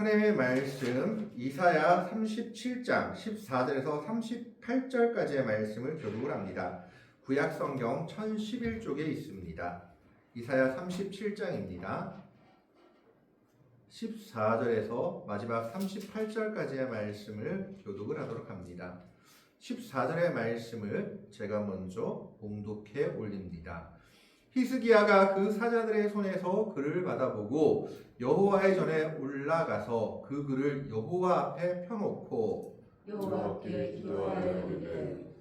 하나님의 말씀 이사야 37장 14절에서 38절까지의 말씀을 교독을 합니다. 구약 성경 1011쪽에 있습니다. 이사야 37장입니다. 14절에서 마지막 38절까지의 말씀을 교독을 하도록 합니다. 14절의 말씀을 제가 먼저 봉독해 올립니다. 히스기야가 그 사자들의 손에서 글을 받아보고 여호와의 전에 올라가서 그 글을 여호와 앞에 펴놓고 여호와께 기도하였는데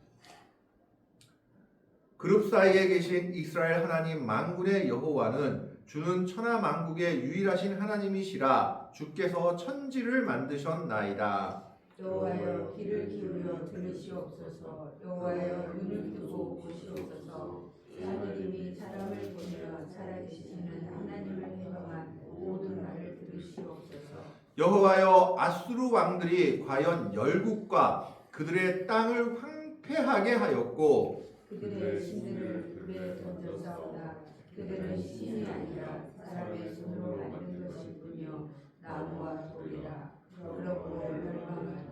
그룹 사이에 계신 이스라엘 하나님 만군의 여호와는 주는 천하 만국의 유일하신 하나님이시라. 주께서 천지를 만드셨나이다. 여호와여 귀를 기울여 들으시옵소서. 여호와여 눈을 뜨고 보시옵소서. 하나님이 사람을 보며 살아계시는 하나님을 해방한 모든 말을 들으시옵소서. 여호와여 아수르 왕들이 과연 열국과 그들의 땅을 황폐하게 하였고 그들의 신들을 불에 던져싸우나 그들은 신이 아니라 사람의 손으로 만든 것일 뿐이요 나무와 돌이라. 그러므로 멸망하노라.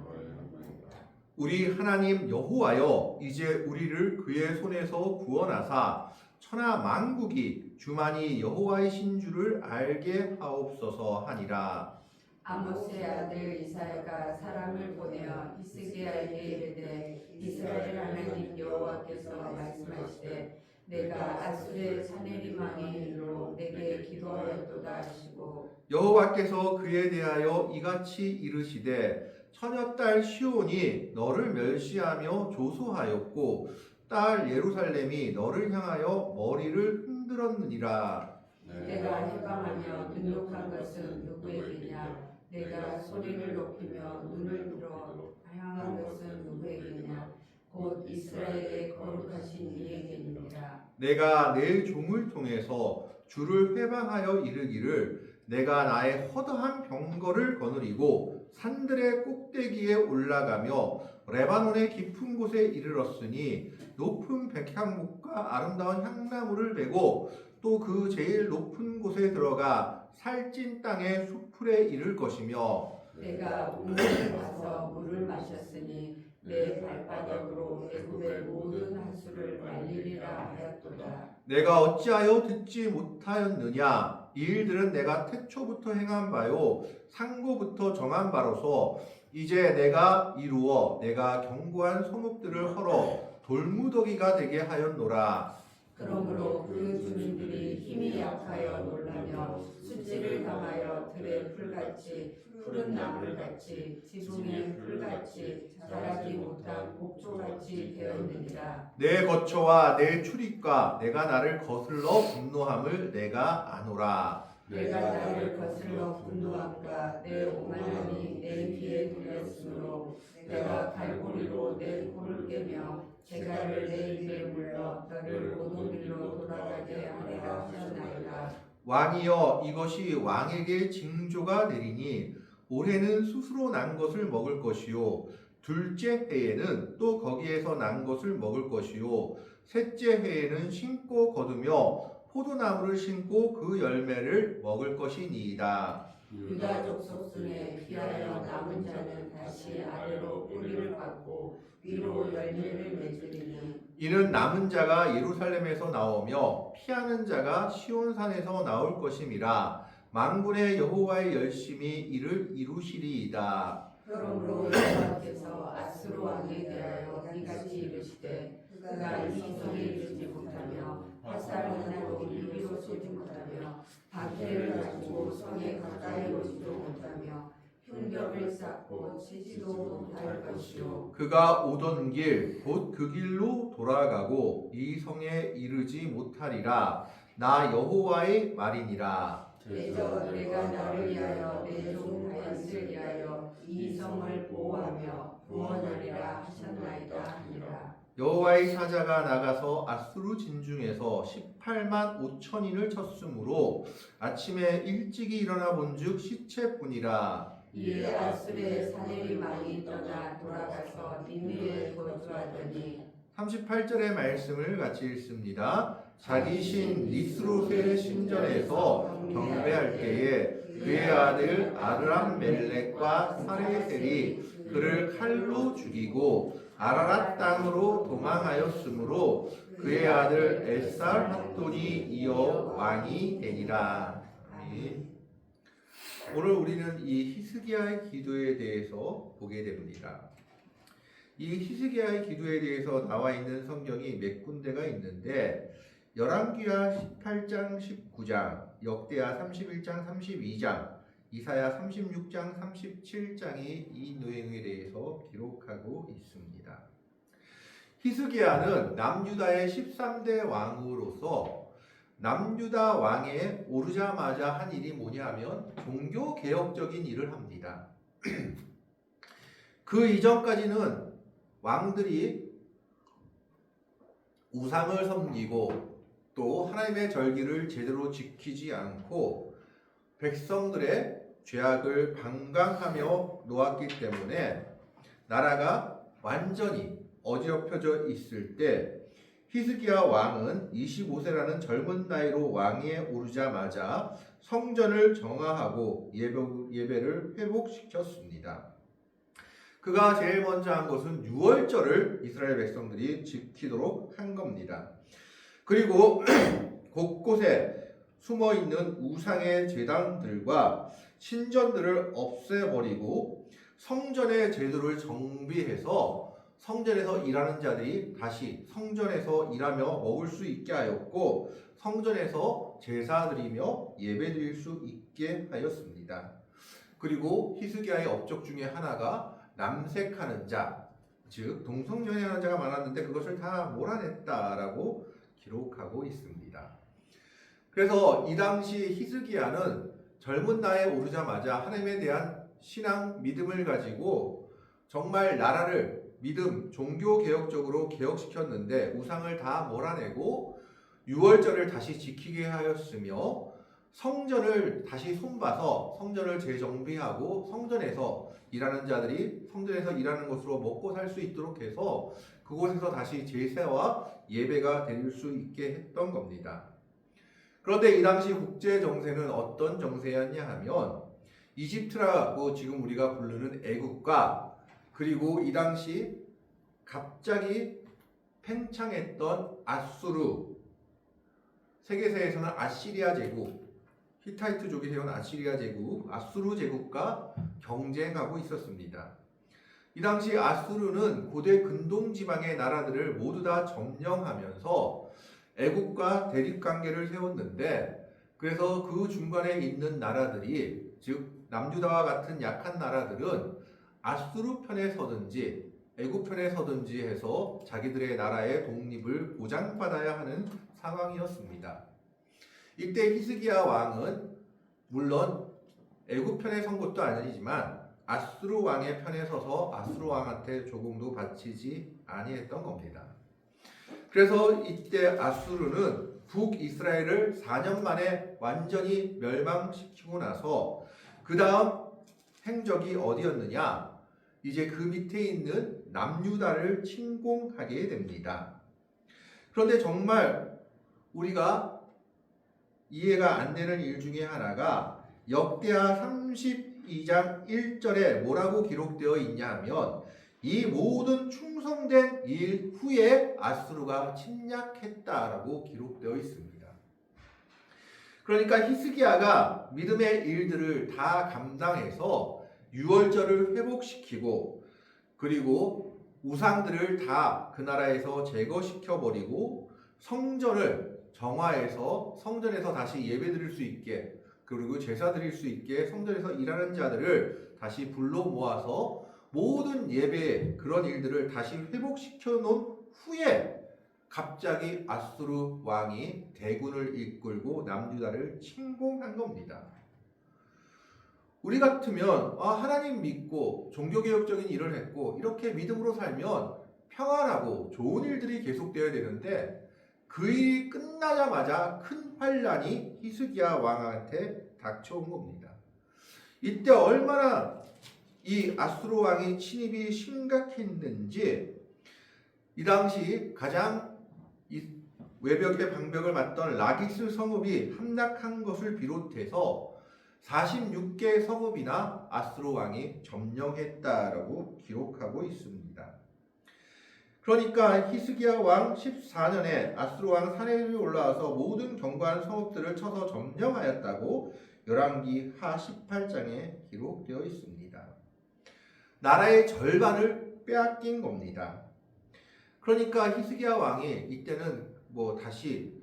우리 하나님 여호와여 이제 우리를 그의 손에서 구원하사 천하 만국이 주만이 여호와이신 줄을 알게 하옵소서 하니라. 아모스의 아들 이사야가 사람을 보내어 히스기야에게 이르되 이스라엘 하나님 여호와께서 말씀하시되 내가 아수르의 사내림 왕의 일로 내게 기도하였도다 하시고 여호와께서 그에 대하여 이같이 이르시되 처녀딸 시온이 너를 멸시하며 조소하였고 딸 예루살렘이 너를 향하여 머리를 흔들었느니라. 내가 해방하며 능욕한 것은 누구에게냐? 내가 소리를 높이며 눈을 들어 향한 것은 누구에게냐? 곧 이스라엘의 거룩하신 이에게니라. 내가 내 종을 통해서 주를 회방하여 이르기를 내가 나의 허다한 병거를 거느리고 산들의 꼭대기에 올라가며 레바논의 깊은 곳에 이르렀으니 높은 백향목과 아름다운 향나무를 베고 또 그 제일 높은 곳에 들어가 살찐 땅의 수풀에 이를 것이며 내가 운명을 가서 물을 마셨으니 내 발바닥으로 애굽의 모든 하수를 말리리라 하였도다. 내가 어찌하여 듣지 못하였느냐? 이 일들은 내가 태초부터 행한 바요 상고부터 정한 바로서 이제 내가 이루어 내가 견고한 성읍들을 헐어 돌무더기가 되게 하였노라. 그러므로 그 주민들이 힘이 약하여 놀라며 수치를 당하여 들의 풀같이 푸른 나물같이 지붕의 풀같이 자라지 못한 곡초같이 되었느니라. 내 거처와 내 출입과 내가 나를 거슬러 분노함을 내가 아노라. 내가 나를 거슬러 분노함과 내 오만함이 내 귀에 들렸으므로 내가 갈고리로 내 코를 깨며 재갈을 내 입에 물러 너를 오도밀로 돌아가게 하리라 하셨나이다. 왕이여 이것이 왕에게 징조가 되리니 올해는 스스로 난 것을 먹을 것이요 둘째 해에는 또 거기에서 난 것을 먹을 것이요 셋째 해에는 심고 거두며 포도나무를 심고 그 열매를 먹을 것이니이다. 유다 족속 중에 피하여 남은 자는 다시 아래로 뿌리를 받고 위로 열매를 맺으리니 이는 남은 자가 예루살렘에서 나오며 피하는 자가 시온산에서 나올 것임이라. 만군의 여호와의 열심히 이를 이루시리이다. 그러므로 여호와께서 아수르 왕에 대하여 이같이 이르시되 그가 이성에 이르지 못하며 화살 하나도 이리로 쏘지 못하며 방패를 가지고 성에 가까이 오지도 못하며 흉벽을 쌓고 치지도 못할 것이요 그가 오던 길 곧 그 길로 돌아가고 이 성에 이르지 못하리라. 나 여호와의 말이니라. 대저 내가 나를 위하여 내 종 다윗을 위하여 이 성을 보호하며 구원하리라 하셨나이다 하니라. 여호와의 사자가 나가서 아수르 진중에서 18만 5천인을 쳤으므로 아침에 일찍이 일어나 본즉 시체뿐이라. 이에 아수르의 사내림 왕이 떠나 돌아가서 니느웨에 거주하더니 38절의 말씀을 같이 읽습니다. 자기 신 니스롯의 신전에서 경배할 때에 그의 아들 아드람멜렉과 사레셀이 그를 칼로 죽이고 아라랏 땅으로 도망하였으므로 그의 아들 에살핫돈이 이어 왕이 되니라. 아멘. 오늘 우리는 이 히스기야의 기도에 대해서 보게 됩니다. 이 히스기야의 기도에 대해서 나와 있는 성경이 몇 군데가 있는데 열왕기하 18장 19장, 역대하 31장 32장, 이사야 36장 37장이 이 내용에 대해서 기록하고 있습니다. 히스기야는 남유다의 13대 왕으로서 남유다 왕에 오르자마자 한 일이 뭐냐면 종교 개혁적인 일을 합니다. 그 이전까지는 왕들이 우상을 섬기고 또 하나님의 절기를 제대로 지키지 않고 백성들의 죄악을 방관하며 놓았기 때문에 나라가 완전히 어지럽혀져 있을 때 히스기야 왕은 25세라는 젊은 나이로 왕위에 오르자마자 성전을 정화하고 예배를 회복시켰습니다. 그가 제일 먼저 한 것은 유월절을 이스라엘 백성들이 지키도록 한 겁니다. 그리고 곳곳에 숨어있는 우상의 제단들과 신전들을 없애버리고 성전의 제도를 정비해서 성전에서 일하는 자들이 다시 성전에서 일하며 먹을 수 있게 하였고 성전에서 제사 드리며 예배 드릴 수 있게 하였습니다. 그리고 히스기야의 업적 중에 하나가 남색하는 자, 즉 동성연애하는 자가 많았는데 그것을 다 몰아냈다라고 기록하고 있습니다. 그래서 이 당시 히스기야는 젊은 나이에 오르자마자 하나님에 대한 신앙, 믿음을 가지고 정말 나라를 믿음, 종교 개혁적으로 개혁시켰는데 우상을 다 몰아내고 유월절을 다시 지키게 하였으며 성전을 다시 손봐서 성전을 재정비하고 성전에서 일하는 자들이 성전에서 일하는 것으로 먹고 살 수 있도록 해서 그곳에서 다시 제사와 예배가 드릴 수 있게 했던 겁니다. 그런데 이 당시 국제 정세는 어떤 정세였냐 하면 이집트라고 지금 우리가 부르는 애국과 그리고 이 당시 갑자기 팽창했던 아수르, 세계사에서는 아시리아 제국, 히타이트족이 세운 아시리아 제국, 아수르 제국과 경쟁하고 있었습니다. 이 당시 아수르는 고대 근동 지방의 나라들을 모두 다 점령하면서 애국과 대립관계를 세웠는데 그래서 그 중간에 있는 나라들이 즉 남유다와 같은 약한 나라들은 아수르 편에 서든지 애국 편에 서든지 해서 자기들의 나라의 독립을 보장받아야 하는 상황이었습니다. 이때 히스기야 왕은 물론 애국 편에 선 것도 아니지만 아수르 왕의 편에 서서 아수르 왕한테 조금도 바치지 아니했던 겁니다. 그래서 이때 아수르는 북이스라엘을 4년 만에 완전히 멸망시키고 나서 그 다음 행적이 어디였느냐? 이제 그 밑에 있는 남유다를 침공하게 됩니다. 그런데 정말 우리가 이해가 안 되는 일 중에 하나가 역대하 32장 1절에 뭐라고 기록되어 있냐 하면 이 모든 충성된 일 후에 아수르가 침략했다라고 기록되어 있습니다. 그러니까 히스기야가 믿음의 일들을 다 감당해서 유월절을 회복시키고 그리고 우상들을 다 그 나라에서 제거시켜버리고 성전을 정화해서 성전에서 다시 예배드릴 수 있게 그리고 제사 드릴 수 있게 성전에서 일하는 자들을 다시 불러 모아서 모든 예배 그런 일들을 다시 회복시켜 놓은 후에 갑자기 아수르 왕이 대군을 이끌고 남유다를 침공한 겁니다. 우리 같으면 하나님 믿고 종교개혁적인 일을 했고 이렇게 믿음으로 살면 평안하고 좋은 일들이 계속되어야 되는데 그 일이 끝나자마자 큰 환란이 히스기야 왕한테 닥쳐온 겁니다. 이때 얼마나 이 아수르 왕의 침입이 심각했는지 이 당시 가장 외벽의 방벽을 맞던 라기스 성읍이 함락한 것을 비롯해서 46개 성읍이나 아수르 왕이 점령했다라고 기록하고 있습니다. 그러니까 히스기야 왕 14년에 아수르 왕 사네립이 올라와서 모든 견고한 성읍들을 쳐서 점령하였다고 열왕기 하 18장에 기록되어 있습니다. 나라의 절반을 빼앗긴 겁니다. 그러니까 히스기야 왕이 이때는 다시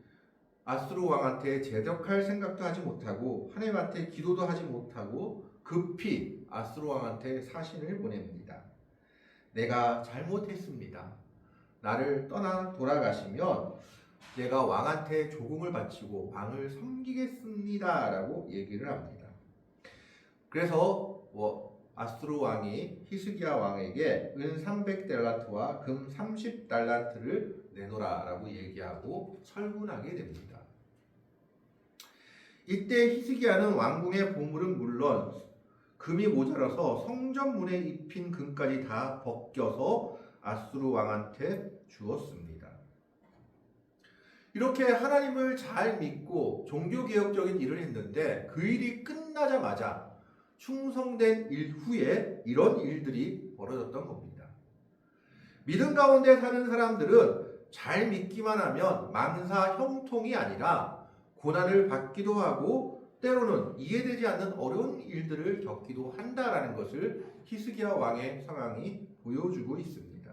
아수르 왕한테 제덕할 생각도 하지 못하고 하나님한테 기도도 하지 못하고 급히 아수르 왕한테 사신을 보냅니다. 내가 잘못했습니다. 나를 떠나 돌아가시면 내가 왕한테 조공을 바치고 왕을 섬기겠습니다 라고 얘기를 합니다. 그래서 아수르 왕이 히스기야 왕에게 은 300달란트와 금 30달란트를 내놓으라 라고 얘기하고 철군하게 됩니다. 이때 히스기야는 왕궁의 보물은 물론 금이 모자라서 성전문에 입힌 금까지 다 벗겨서 아수르 왕한테 주었습니다. 이렇게 하나님을 잘 믿고 종교개혁적인 일을 했는데 그 일이 끝나자마자 충성된 일 후에 이런 일들이 벌어졌던 겁니다. 믿음 가운데 사는 사람들은 잘 믿기만 하면 망사 형통이 아니라 고난을 받기도 하고 때로는 이해되지 않는 어려운 일들을 겪기도 한다라는 것을 히스기야 왕의 상황이 보여주고 있습니다.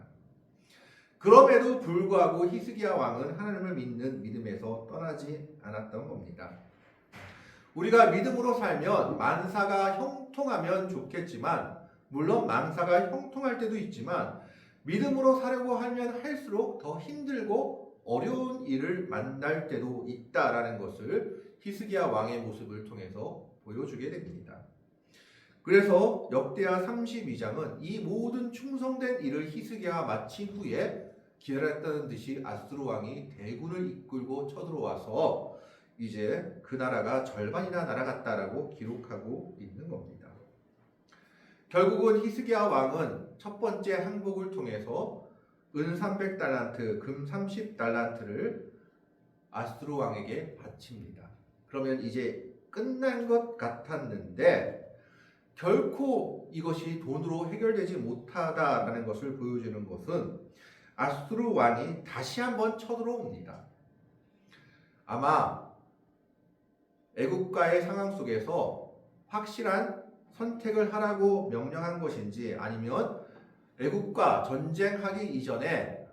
그럼에도 불구하고 히스기야 왕은 하나님을 믿는 믿음에서 떠나지 않았던 겁니다. 우리가 믿음으로 살면 만사가 형통하면 좋겠지만 물론 만사가 형통할 때도 있지만 믿음으로 살려고 하면 할수록 더 힘들고 어려운 일을 만날 때도 있다라는 것을 히스기야 왕의 모습을 통해서 보여주게 됩니다. 그래서 역대하 32장은 이 모든 충성된 일을 히스기야가 마친 후에 기다렸다는 듯이 아수르 왕이 대군을 이끌고 쳐들어와서 이제 그 나라가 절반이나 날아갔다라고 기록하고 있는 겁니다. 결국은 히스기야 왕은 첫 번째 항복을 통해서 은 300달란트, 금 30달란트를 아수르 왕에게 바칩니다. 그러면 이제 끝난 것 같았는데 결코 이것이 돈으로 해결되지 못하다라는 것을 보여주는 것은 아수르 왕이 다시 한번 쳐들어옵니다. 아마 애국가의 상황 속에서 확실한 선택을 하라고 명령한 것인지 아니면 애국가 전쟁하기 이전에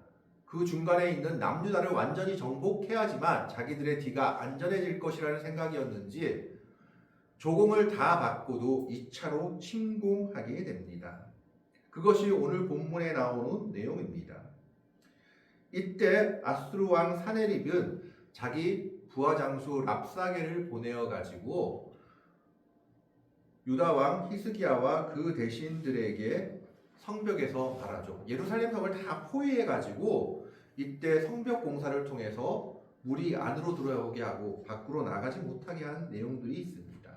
그 중간에 있는 남유다를 완전히 정복해야지만 자기들의 뒤가 안전해질 것이라는 생각이었는지 조공을 다 받고도 2차로 침공하게 됩니다. 그것이 오늘 본문에 나오는 내용입니다. 이때 아수르 왕 사네립은 자기 부하 장수 랍사게를 보내어 가지고 유다 왕 히스기야와 그 대신들에게 성벽에서 말하죠. 예루살렘 성을 다 포위해 가지고 이때 성벽 공사를 통해서 물이 안으로 들어오게 하고 밖으로 나가지 못하게 한 내용들이 있습니다.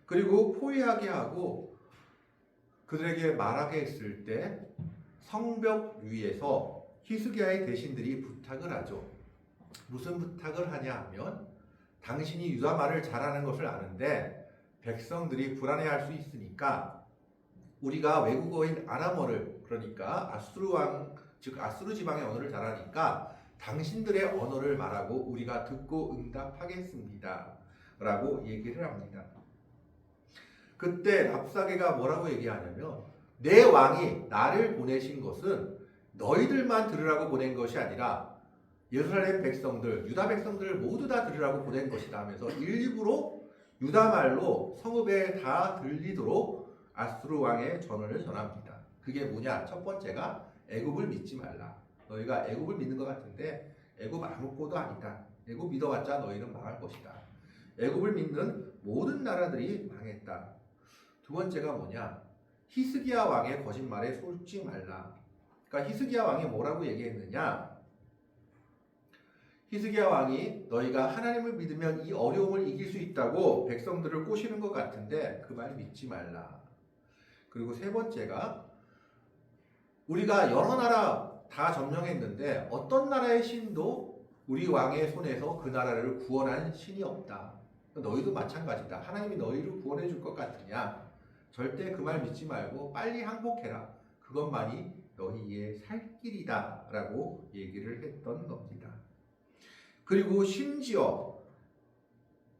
그리고 포위하게 하고 그들에게 말하게 했을 때 성벽 위에서 히스기야의 대신들이 부탁을 하죠. 무슨 부탁을 하냐 하면 당신이 유다 말을 잘하는 것을 아는데 백성들이 불안해할 수 있으니까 우리가 외국어인 아람어를 그러니까 아수르 왕 즉 아수르 지방의 언어를 잘하니까 당신들의 언어를 말하고 우리가 듣고 응답하겠습니다 라고 얘기를 합니다. 그때 랍사게가 뭐라고 얘기하냐면 내 왕이 나를 보내신 것은 너희들만 들으라고 보낸 것이 아니라 예루살렘 백성들, 유다 백성들을 모두 다 들으라고 보낸 것이다 하면서 일부러 유다 말로 성읍에 다 들리도록 아수르 왕의 전언을 전합니다. 그게 뭐냐? 첫 번째가 애굽을 믿지 말라. 너희가 애굽을 믿는 것 같은데 애굽 아무것도 아니다. 애굽 믿어봤자 너희는 망할 것이다. 애굽을 믿는 모든 나라들이 망했다. 두 번째가 뭐냐? 히스기야 왕의 거짓말에 속지 말라. 그러니까 히스기야 왕이 뭐라고 얘기했느냐? 히스기야 왕이 너희가 하나님을 믿으면 이 어려움을 이길 수 있다고 백성들을 꼬시는 것 같은데 그 말 믿지 말라. 그리고 세 번째가 우리가 여러 나라 다 점령했는데 어떤 나라의 신도 우리 왕의 손에서 그 나라를 구원한 신이 없다. 너희도 마찬가지다. 하나님이 너희를 구원해 줄 것 같으냐? 절대 그 말 믿지 말고 빨리 항복해라. 그것만이 너희의 살 길이다 라고 얘기를 했던 겁니다. 그리고 심지어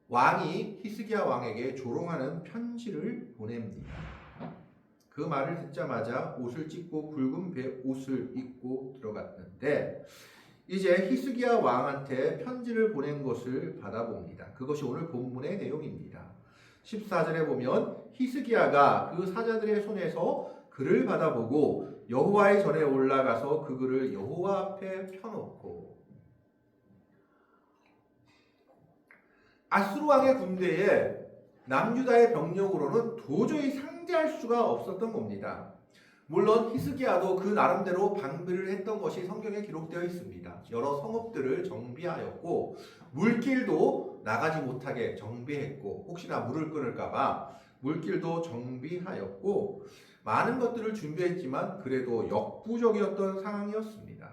왕이 히스기야 왕에게 조롱하는 편지를 보냅니다. 그 말을 듣자마자 옷을 찢고 굵은 옷을 입고 들어갔는데 이제 히스기야 왕한테 편지를 보낸 것을 받아봅니다. 그것이 오늘 본문의 내용입니다. 14절에 보면 히스기야가 그 사자들의 손에서 글을 받아보고 여호와의 전에 올라가서 그 글을 여호와 앞에 펴놓고 아수르 왕의 군대에 남유다의 병력으로는 도저히 상대할 수가 없었던 겁니다. 물론 히스기야도 그 나름대로 방비를 했던 것이 성경에 기록되어 있습니다. 여러 성읍들을 정비하였고 물길도 나가지 못하게 정비했고 혹시나 물을 끊을까봐 물길도 정비하였고 많은 것들을 준비했지만 그래도 역부족이었던 상황이었습니다.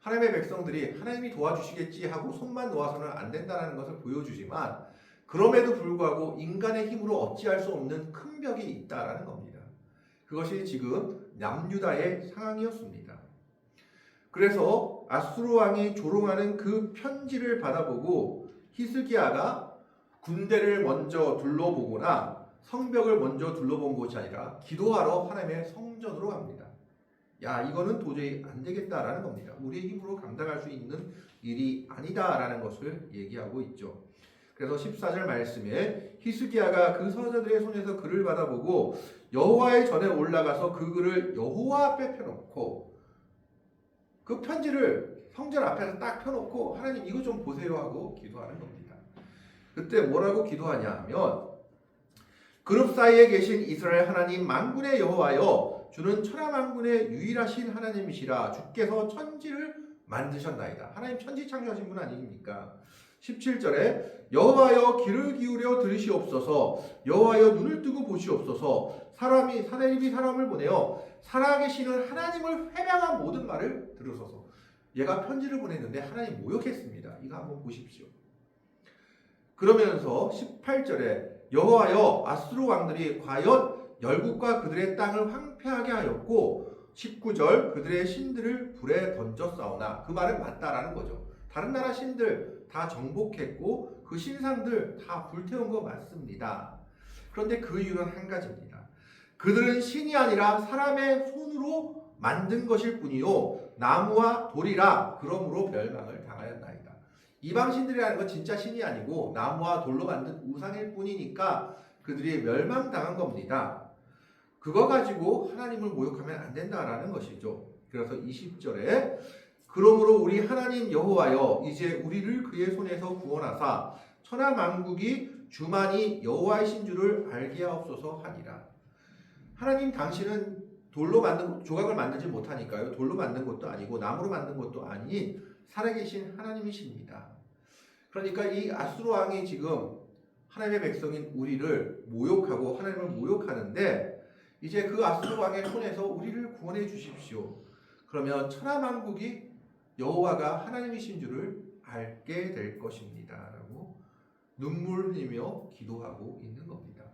하나님의 백성들이 하나님이 도와주시겠지 하고 손만 놓아서는 안 된다는 것을 보여주지만 그럼에도 불구하고 인간의 힘으로 어찌할 수 없는 큰 벽이 있다라는 겁니다. 그것이 지금 남유다의 상황이었습니다. 그래서 아수르 왕이 조롱하는 그 편지를 받아보고 히스기야가 군대를 먼저 둘러보거나 성벽을 먼저 둘러본 것이 아니라 기도하러 하나님의 성전으로 갑니다. 야, 이거는 도저히 안 되겠다라는 겁니다. 우리의 힘으로 감당할 수 있는 일이 아니다라는 것을 얘기하고 있죠. 그래서 14절 말씀에 히스기야가 그 서자들의 손에서 글을 받아보고 여호와의 전에 올라가서 그 글을 여호와 앞에 펴놓고 그 편지를 성전 앞에서 딱 펴놓고 하나님 이거 좀 보세요 하고 기도하는 겁니다. 그때 뭐라고 기도하냐 하면 그룹 사이에 계신 이스라엘 하나님 만군의 여호와여 주는 천하 만군의 유일하신 하나님이시라 주께서 천지를 만드셨나이다. 하나님 천지 창조하신 분 아닙니까? 17절에 여호와여 귀를 기울여 들으시옵소서 여호와여 눈을 뜨고 보시옵소서 사람이 사람을 보내어 살아계시는 하나님을 회방한 모든 말을 들으소서. 얘가 편지를 보냈는데 하나님 모욕했습니다. 이거 한번 보십시오. 그러면서 18절에 여호와여 아수르 왕들이 과연 열국과 그들의 땅을 황폐하게 하였고 19절 그들의 신들을 불에 던졌사오나 그 말은 맞다라는 거죠. 다른 나라 신들 다 정복했고 그 신상들 다 불태운 거 맞습니다. 그런데 그 이유는 한 가지입니다. 그들은 신이 아니라 사람의 손으로 만든 것일 뿐이요 나무와 돌이라 그러므로 멸망을 당하였나이다. 이방 신들이라는 건 진짜 신이 아니고 나무와 돌로 만든 우상일 뿐이니까 그들이 멸망당한 겁니다. 그거 가지고 하나님을 모욕하면 안 된다라는 것이죠. 그래서 20절에 그러므로 우리 하나님 여호와여 이제 우리를 그의 손에서 구원하사 천하 만국이 주만이 여호와이신 줄을 알게 하옵소서 하니라. 하나님 당신은 돌로 만든 조각을 만들지 못하니까요. 돌로 만든 것도 아니고 나무로 만든 것도 아닌 살아계신 하나님이십니다. 그러니까 이 아수르 왕이 지금 하나님의 백성인 우리를 모욕하고 하나님을 모욕하는데 이제 그 아수르 왕의 손에서 우리를 구원해 주십시오. 그러면 천하 만국이 여호와가 하나님이신 줄을 알게 될 것입니다. 라고 눈물 흘리며 기도하고 있는 겁니다.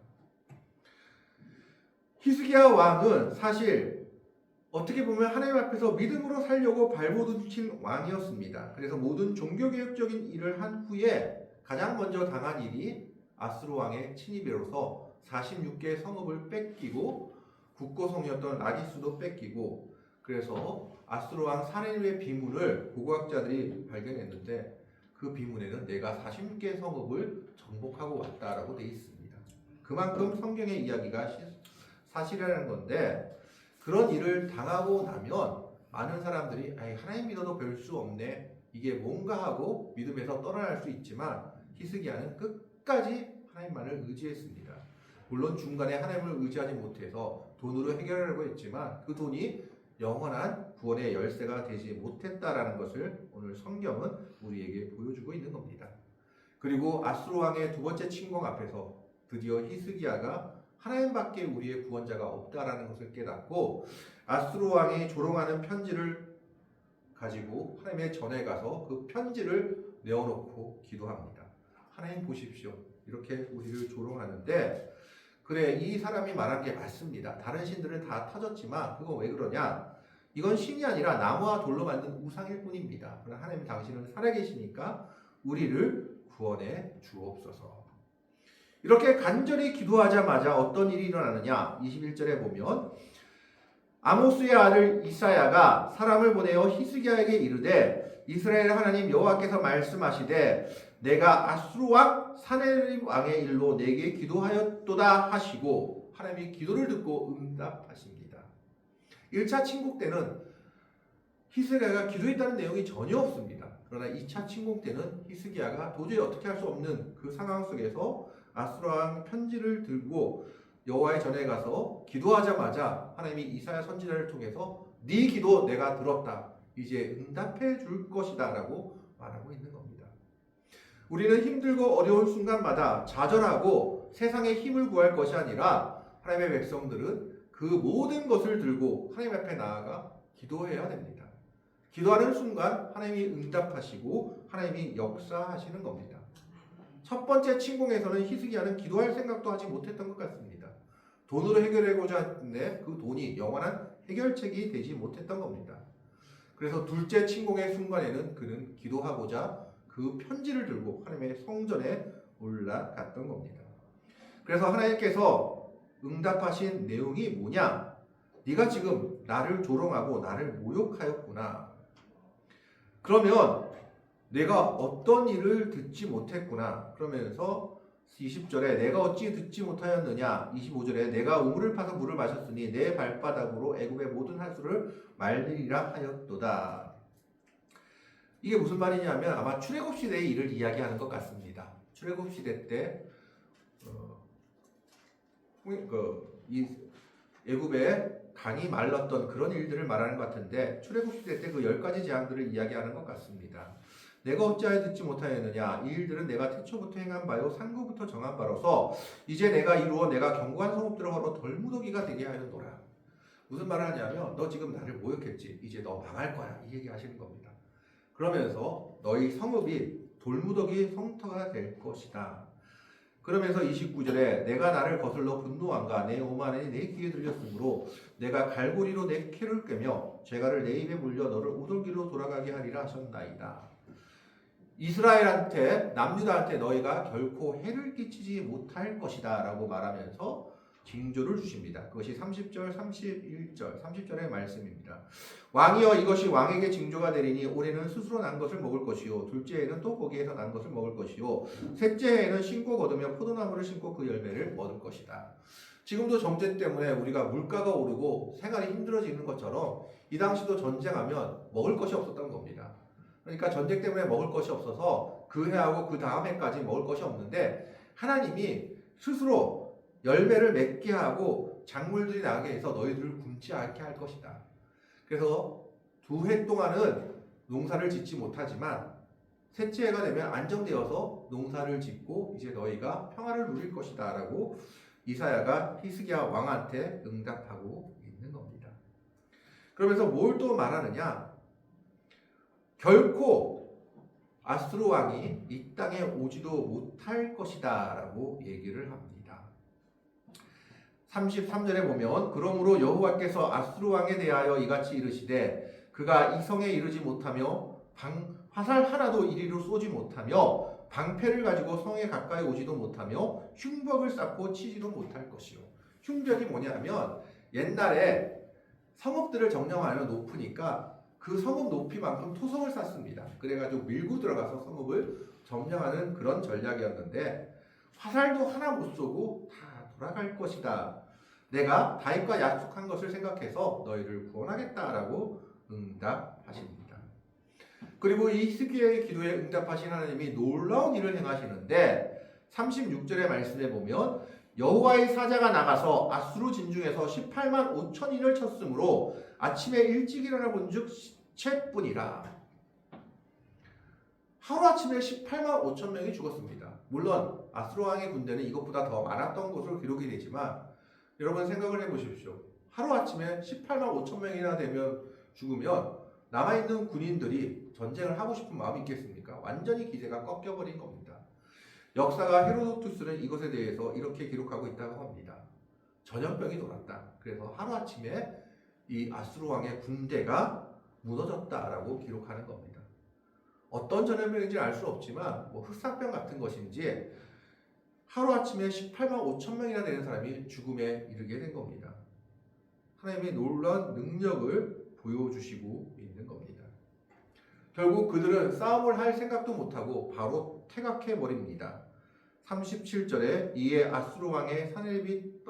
히스기야 왕은 사실 어떻게 보면 하나님 앞에서 믿음으로 살려고 발버둥친 왕이었습니다. 그래서 모든 종교개혁적인 일을 한 후에 가장 먼저 당한 일이 아수르 왕의 침입으로서 46개의 성읍을 뺏기고 국고성이었던 라기스도 뺏기고 그래서 아수르 왕 사네립의 비문을 고고학자들이 발견했는데 그 비문에는 내가 46개의 성읍을 정복하고 왔다라고 되어 있습니다. 그만큼 성경의 이야기가 사실이라는 건데 그런 일을 당하고 나면 많은 사람들이 하나님 믿어도 별 수 없네 이게 뭔가 하고 믿음에서 떠나갈 수 있지만 히스기야는 끝까지 하나님만을 의지했습니다. 물론 중간에 하나님을 의지하지 못해서 돈으로 해결하려고 했지만 그 돈이 영원한 구원의 열쇠가 되지 못했다라는 것을 오늘 성경은 우리에게 보여주고 있는 겁니다. 그리고 아수르 왕의 두 번째 침공 앞에서 드디어 히스기야가 하나님밖에 우리의 구원자가 없다라는 것을 깨닫고 아수르 왕이 조롱하는 편지를 가지고 하나님의 전에 가서 그 편지를 내어놓고 기도합니다. 하나님 보십시오. 이렇게 우리를 조롱하는데 그래 이 사람이 말한 게 맞습니다. 다른 신들은 다 터졌지만 그건 왜 그러냐? 이건 신이 아니라 나무와 돌로 만든 우상일 뿐입니다. 그러나 하나님 당신은 살아계시니까 우리를 구원해 주옵소서. 이렇게 간절히 기도하자마자 어떤 일이 일어나느냐? 21절에 보면 아모스의 아들 이사야가 사람을 보내어 히스기야에게 이르되 이스라엘 하나님 여호와께서 말씀하시되 내가 아수르 왕 사네립 왕의 일로 내게 기도하였도다 하시고 하나님이 기도를 듣고 응답하십니다. 1차 침공 때는 히스기야가 기도했다는 내용이 전혀 없습니다. 그러나 2차 침공 때는 히스기야가 도저히 어떻게 할 수 없는 그 상황 속에서 아수르 왕 편지를 들고 여호와의 전에 가서 기도하자마자 하나님이 이사야 선지자를 통해서 네 기도 내가 들었다. 이제 응답해 줄 것이다 라고 말하고 있는 겁니다. 우리는 힘들고 어려운 순간마다 좌절하고 세상의 힘을 구할 것이 아니라 하나님의 백성들은 그 모든 것을 들고 하나님 앞에 나아가 기도해야 됩니다. 기도하는 순간 하나님이 응답하시고 하나님이 역사하시는 겁니다. 첫 번째 침공에서는 히스기야는 기도할 생각도 하지 못했던 것 같습니다. 돈으로 해결하고자 했는데 그 돈이 영원한 해결책이 되지 못했던 겁니다. 그래서 둘째 침공의 순간에는 그는 기도하고자 그 편지를 들고 하나님의 성전에 올라갔던 겁니다. 그래서 하나님께서 응답하신 내용이 뭐냐? 네가 지금 나를 조롱하고 나를 모욕하였구나. 그러면 내가 어떤 일을 듣지 못했구나. 그러면서 20절에 내가 어찌 듣지 못하였느냐. 25절에 내가 우물을 파서 물을 마셨으니 내 발바닥으로 애굽의 모든 하수를 말리리라 하였도다. 이게 무슨 말이냐면 아마 출애굽 시대의 일을 이야기하는 것 같습니다. 출애굽 시대 때 이 애굽에 강이 말랐던 그런 일들을 말하는 것 같은데 출애굽 시대 때 그 10가지 재앙들을 이야기하는 것 같습니다. 내가 어찌하여 듣지 못하였느냐. 이 일들은 내가 태초부터 행한 바요 산구부터 정한 바로서 이제 내가 이루어 내가 견고한 성읍들을 걸어 덜무더기가 되게 하였노라. 무슨 말을 하냐면 너 지금 나를 모욕했지. 이제 너 망할 거야. 이 얘기 하시는 겁니다. 그러면서 너희 성읍이 돌무더기 성터가 될 것이다. 그러면서 29절에 내가 나를 거슬러 분노한가 내 오만이 내 귀에 들렸으므로 내가 갈고리로 내 캐를 꿰며 죄가를 내 입에 물려 너를 우돌길로 돌아가게 하리라 하셨나이다. 이스라엘한테 남유다한테 너희가 결코 해를 끼치지 못할 것이다 라고 말하면서 징조를 주십니다. 그것이 30절, 31절, 30절의 말씀입니다. 왕이여 이것이 왕에게 징조가 되리니 올해는 스스로 난 것을 먹을 것이요 둘째 해에는 또 거기에서 난 것을 먹을 것이요 셋째 해에는 심고 거두며 포도나무를 심고 그 열매를 얻을 것이다. 지금도 정제 때문에 우리가 물가가 오르고 생활이 힘들어지는 것처럼 이 당시도 전쟁하면 먹을 것이 없었던 겁니다. 그러니까 전쟁 때문에 먹을 것이 없어서 그 해하고 그 다음 해까지 먹을 것이 없는데 하나님이 스스로 열매를 맺게 하고 작물들이 나게 해서 너희들을 굶지 않게 할 것이다. 그래서 2해 동안은 농사를 짓지 못하지만 셋째 해가 되면 안정되어서 농사를 짓고 이제 너희가 평화를 누릴 것이다 라고 이사야가 히스기야 왕한테 응답하고 있는 겁니다. 그러면서 뭘 또 말하느냐? 결코 아수르 왕이 이 땅에 오지도 못할 것이다 라고 얘기를 합니다. 33절에 보면 그러므로 여호와께서 아수르 왕에 대하여 이같이 이르시되 그가 이 성에 이르지 못하며 화살 하나도 이리로 쏘지 못하며 방패를 가지고 성에 가까이 오지도 못하며 흉벽을 쌓고 치지도 못할 것이요. 흉벽이 뭐냐면 옛날에 성읍들을 점령하면 높으니까 그 성읍 높이만큼 토성을 쌓습니다. 그래가지고 밀고 들어가서 성읍을 점령하는 그런 전략이었는데 화살도 하나 못 쏘고 다 돌아갈 것이다. 내가 다윗과 약속한 것을 생각해서 너희를 구원하겠다라고 응답하십니다. 그리고 이 히스기야의 기도에 응답하신 하나님이 놀라운 일을 행하시는데 36절의 말씀에 보면 여호와의 사자가 나가서 아수르 진중에서 18만 5천인을 쳤으므로 아침에 일찍 일어나 본즉 시체뿐이라. 하루아침에 18만 5천 명이 죽었습니다. 물론 아수르 왕의 군대는 이것보다 더 많았던 것으로 기록이 되지만 여러분 생각을 해보십시오. 하루아침에 18만 5천 명이나 되면 죽으면 남아있는 군인들이 전쟁을 하고 싶은 마음이 있겠습니까? 완전히 기세가 꺾여버린 겁니다. 역사가 헤로도투스는 이것에 대해서 이렇게 기록하고 있다고 합니다. 전염병이 돌았다. 그래서 하루아침에 이 아수르 왕의 군대가 무너졌다라고 기록하는 겁니다. 어떤 전염병인지 알 수 없지만 흑사병 같은 것인지 하루아침에 18만 5천 명이나 되는 사람이 죽음에 이르게 된 겁니다. 하나님이 놀라운 능력을 보여주시고 있는 겁니다. 결국 그들은 싸움을 할 생각도 못하고 바로 퇴각해버립니다. 37절에 이에 아수르 왕의 사내립이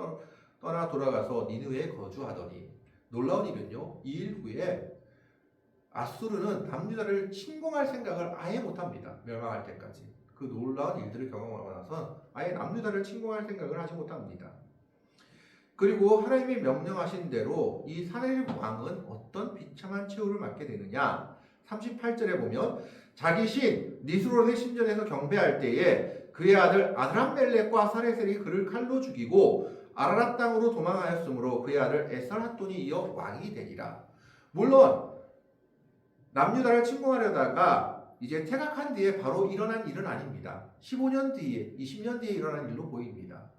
떠나 돌아가서 니느웨에 거주하더니, 놀라운 일은요, 이 일 후에 아수르는 남유다를 침공할 생각을 아예 못합니다. 멸망할 때까지. 그 놀라운 일들을 경험하고 나선 아예 남유다를 침공할 생각을 하지 못합니다. 그리고 하나님이 명령하신 대로 이 사내립 왕은 어떤 비참한 최후를 맞게 되느냐. 38절에 보면 자기 신 니스롯의 신전에서 경배할 때에 그의 아들 아드람멜렉과 사레셀이 그를 칼로 죽이고 아라랏 땅으로 도망하였으므로 그의 아들 에살핫돈이 이어 왕이 되리라. 물론 남유다를 침공하려다가 이제 퇴각한 뒤에 바로 일어난 일은 아닙니다. 15년 뒤에, 20년 뒤에 일어난 일로 보입니다.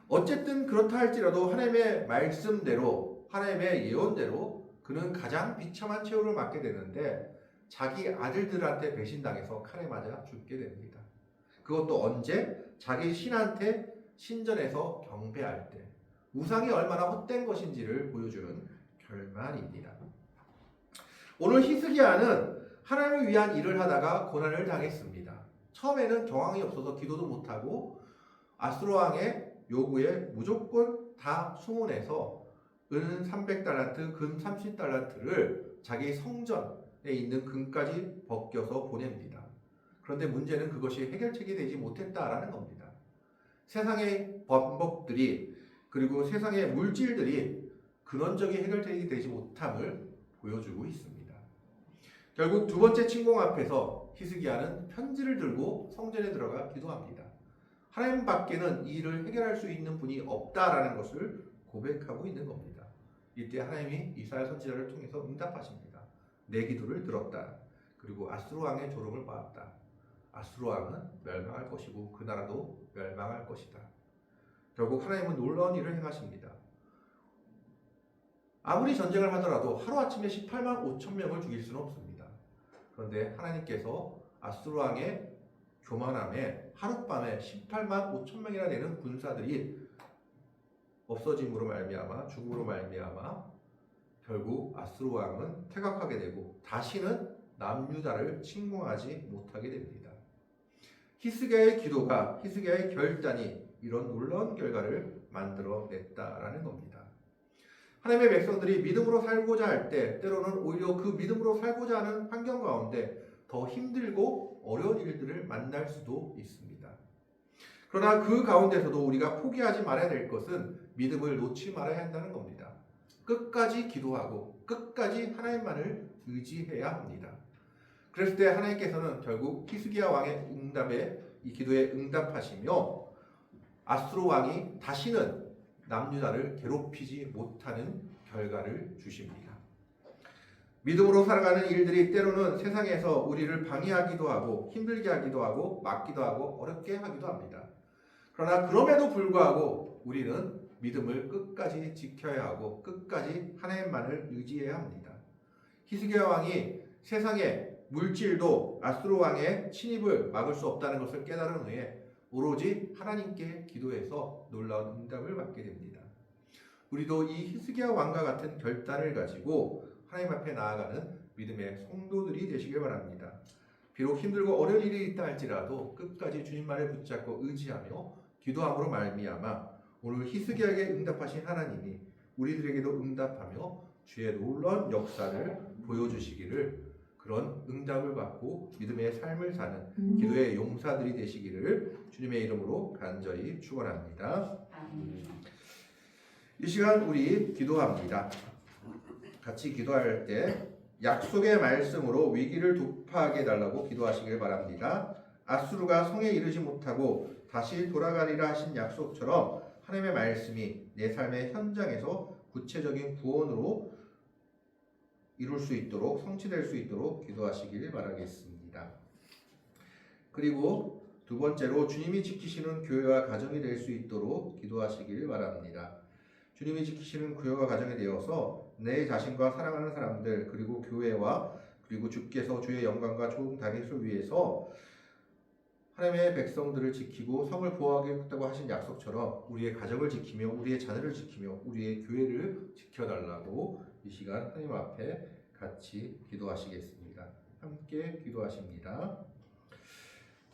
어쨌든 그렇다 할지라도 하나님의 말씀대로, 하나님의 예언대로 그는 가장 비참한 최후를 맞게 되는데 자기 아들들한테 배신당해서 칼에 맞아 죽게 됩니다. 그것도 언제? 자기 신한테 신전에서 경배할 때. 우상이 얼마나 헛된 것인지를 보여주는 결말입니다. 오늘 히스기야는 하나님을 위한 일을 하다가 고난을 당했습니다. 처음에는 경황이 없어서 기도도 못하고 아수르 왕의 요구에 무조건 다 수문해서 은 300달란트, 금 30달란트를 자기 성전에 있는 금까지 벗겨서 보냅니다. 그런데 문제는 그것이 해결책이 되지 못했다라는 겁니다. 세상의 법들이 그리고 세상의 물질들이 근원적인 해결책이 되지 못함을 보여주고 있습니다. 결국 두 번째 침공 앞에서 히스기야는 편지를 들고 성전에 들어가 기도합니다. 하나님 밖에는 이 일을 해결할 수 있는 분이 없다라는 것을 고백하고 있는 겁니다. 이때 하나님이 이사야 선지자를 통해서 응답하십니다. 내 기도를 들었다. 그리고 아수르 왕의 조롱을 받았다. 아수르 왕은 멸망할 것이고 그 나라도 멸망할 것이다. 결국 하나님은 놀라운 일을 행하십니다. 아무리 전쟁을 하더라도 하루아침에 18만 5천 명을 죽일 수는 없습니다. 그런데 하나님께서 아수르 왕의 교만함에 하룻밤에 18만 5천 명이나 되는 군사들이 없어짐으로 말미암아 죽음으로 말미암아 결국 아수르 왕은 퇴각하게 되고 다시는 남유다를 침공하지 못하게 됩니다. 히스기야의 기도가, 히스기야의 결단이 이런 놀라운 결과를 만들어냈다라는 겁니다. 하나님의 백성들이 믿음으로 살고자 할 때 때로는 오히려 그 믿음으로 살고자 하는 환경 가운데 더 힘들고 어려운 일들을 만날 수도 있습니다. 그러나 그 가운데서도 우리가 포기하지 말아야 될 것은 믿음을 놓지 말아야 한다는 겁니다. 끝까지 기도하고 끝까지 하나님만을 의지해야 합니다. 그랬을 때 하나님께서는 결국 히스기야 왕의 응답에 이 기도에 응답하시며 아수르 왕이 다시는 남유다를 괴롭히지 못하는 결과를 주십니다. 믿음으로 살아가는 일들이 때로는 세상에서 우리를 방해하기도 하고 힘들게 하기도 하고 막기도 하고 어렵게 하기도 합니다. 그러나 그럼에도 불구하고 우리는 믿음을 끝까지 지켜야 하고 끝까지 하나님만을 의지해야 합니다. 히스기야 왕이 세상의 물질도 아수르 왕의 침입을 막을 수 없다는 것을 깨달은 후에 오로지 하나님께 기도해서 놀라운 응답을 받게 됩니다. 우리도 이 히스기야 왕과 같은 결단을 가지고 하나님 앞에 나아가는 믿음의 성도들이 되시길 바랍니다. 비록 힘들고 어려운 일이 있다 할지라도 끝까지 주님만을 붙잡고 의지하며 기도함으로 말미암아 오늘 히스기야에게 응답하신 하나님이 우리들에게도 응답하며 주의 놀라운 역사를 보여주시기를, 그런 응답을 받고 믿음의 삶을 사는 기도의 용사들이 되시기를 주님의 이름으로 간절히 축원합니다. 이 시간 우리 기도합니다. 같이 기도할 때 약속의 말씀으로 위기를 돌파하게 해달라고 기도하시길 바랍니다. 아수르가 성에 이르지 못하고 다시 돌아가리라 하신 약속처럼 하나님의 말씀이 내 삶의 현장에서 구체적인 구원으로 이룰 수 있도록, 성취될 수 있도록 기도하시길 바라겠습니다. 그리고 두 번째로 주님이 지키시는 교회와 가정이 될 수 있도록 기도하시길 바랍니다. 주님이 지키시는 교회와 가정이 되어서 내 자신과 사랑하는 사람들 그리고 교회와 그리고 주께서 주의 영광과 좋은 다윗을 위해서 하나님의 백성들을 지키고 성을 보호하겠다고 하신 약속처럼 우리의 가정을 지키며 우리의 자녀를 지키며 우리의 교회를 지켜달라고 이 시간 하나님 앞에 같이 기도하시겠습니다. 함께 기도하십니다.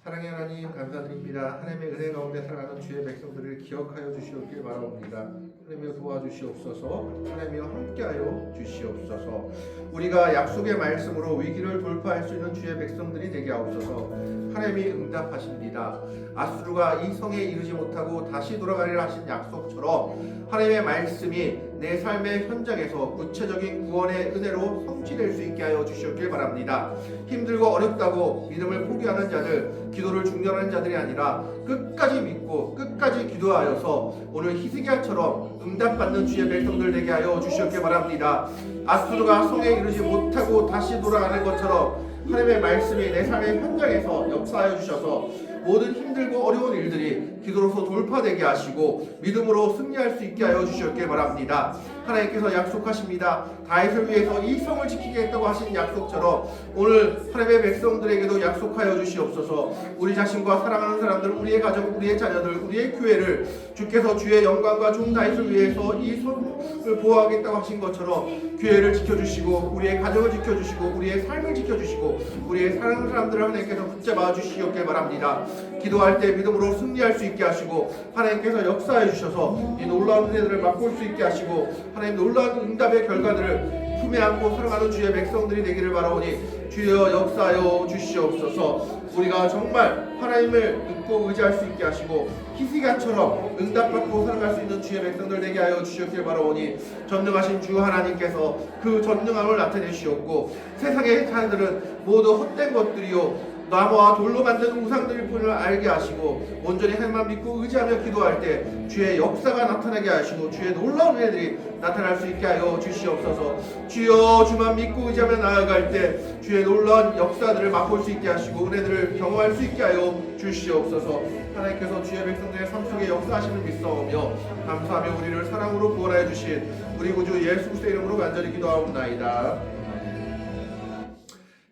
사랑의 하나님 감사드립니다. 하나님의 은혜 가운데 살아가는 주의 백성들을 기억하여 주시옵길 바라옵니다. 하나님이여 도와주시옵소서. 하나님이여 함께하여 주시옵소서. 우리가 약속의 말씀으로 위기를 돌파할 수 있는 주의 백성들이 되게 하옵소서. 하나님이 응답하십니다. 아수르가 이 성에 이르지 못하고 다시 돌아가리라 하신 약속처럼 하나님의 말씀이 내 삶의 현장에서 구체적인 구원의 은혜로 성취될 수 있게 하여 주시옵길 바랍니다. 힘들고 어렵다고 믿음을 포기하는 자들, 기도를 중단하는 자들이 아니라 끝까지 믿고 끝까지 기도하여서 오늘 히스기야처럼 응답받는 주의 백성들 되게 하여 주시옵길 바랍니다. 아수르가 성에 이르지 못하고 다시 돌아가는 것처럼 하나님의 말씀이 내 삶의 현장에서 역사하여 주셔서 모든 힘들고 어려운 일들이 기도로서 돌파되게 하시고 믿음으로 승리할 수 있게 하여 주시옵길 바랍니다. 하나님께서 약속하십니다. 다윗을 위해서 이 성을 지키겠다고 하신 약속처럼 오늘 하나님의 백성들에게도 약속하여 주시옵소서. 우리 자신과 사랑하는 사람들, 우리의 가족, 우리의 자녀들, 우리의 교회를 주께서 주의 영광과 좋은 다윗을 위해서 이 성을 보호하겠다고 하신 것처럼 교회를 지켜주시고 우리의 가정을 지켜주시고 우리의 삶을 지켜주시고 우리의 사랑하는 사람들을 하나님께서 붙잡아 주시옵길 바랍니다. 기도할 때 믿음으로 승리할 수 있게 하시고 하나님께서 역사해 주셔서 이 놀라운 은혜들을 맛볼 수 있게 하시고 하나님 놀라운 응답의 결과들을 품에 안고 살아가는 주의 백성들이 되기를 바라오니 주여 역사하여 주시옵소서. 우리가 정말 하나님을 믿고 의지할 수 있게 하시고 히스기야처럼 응답받고 살아갈 수 있는 주의 백성들 되게 하여 주시옵길 바라오니 전능하신 주 하나님께서 그 전능함을 나타내시옵고 세상의 자들은 모두 헛된 것들이요 나무와 돌로 만든 우상들일 뿐을 알게 하시고 온전히 하나님만 믿고 의지하며 기도할 때 주의 역사가 나타나게 하시고 주의 놀라운 은혜들이 나타날 수 있게 하여 주시옵소서. 주여 주만 믿고 의지하며 나아갈 때 주의 놀라운 역사들을 맛볼 수 있게 하시고 은혜들을 경험할 수 있게 하여 주시옵소서. 하나님께서 주의 백성들의 삶 속에 역사하심을 믿사오며 감사하며 우리를 사랑으로 구원하여 주신 우리 구주 예수 그리스도의 이름으로 간절히 기도하옵나이다.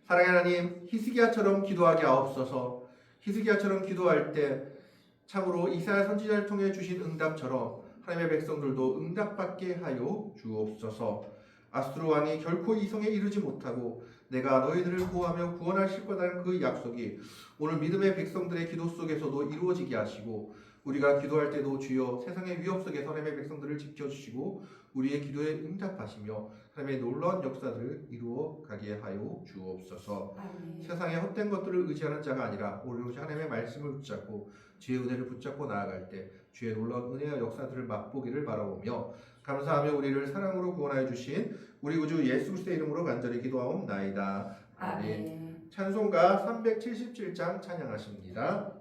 사랑의 하나님, 히스기야처럼 기도하게 하옵소서. 히스기야처럼 기도할 때 참으로 이사야 선지자를 통해 주신 응답처럼 하나님의 백성들도 응답받게 하여 주옵소서. 아수르 왕이 결코 이 성에 이르지 못하고 내가 너희들을 보호하며 구원하실 거라는 그 약속이 오늘 믿음의 백성들의 기도 속에서도 이루어지게 하시고 우리가 기도할 때도 주여 세상의 위협 속에서 하나님의 백성들을 지켜주시고 우리의 기도에 응답하시며 하나님의 놀라운 역사들을 이루어 가게 하여 주옵소서. 아멘. 세상의 헛된 것들을 의지하는 자가 아니라 오로지 하나님의 말씀을 붙잡고 주의 은혜를 붙잡고 나아갈 때 주의 놀라운 은혜와 역사들을 맛보기를 바라오며 감사하며 우리를 사랑으로 구원하여 주신 우리 구주 예수 그리스도의 이름으로 간절히 기도하옵나이다. 아멘. 찬송가 377장 찬양하십니다.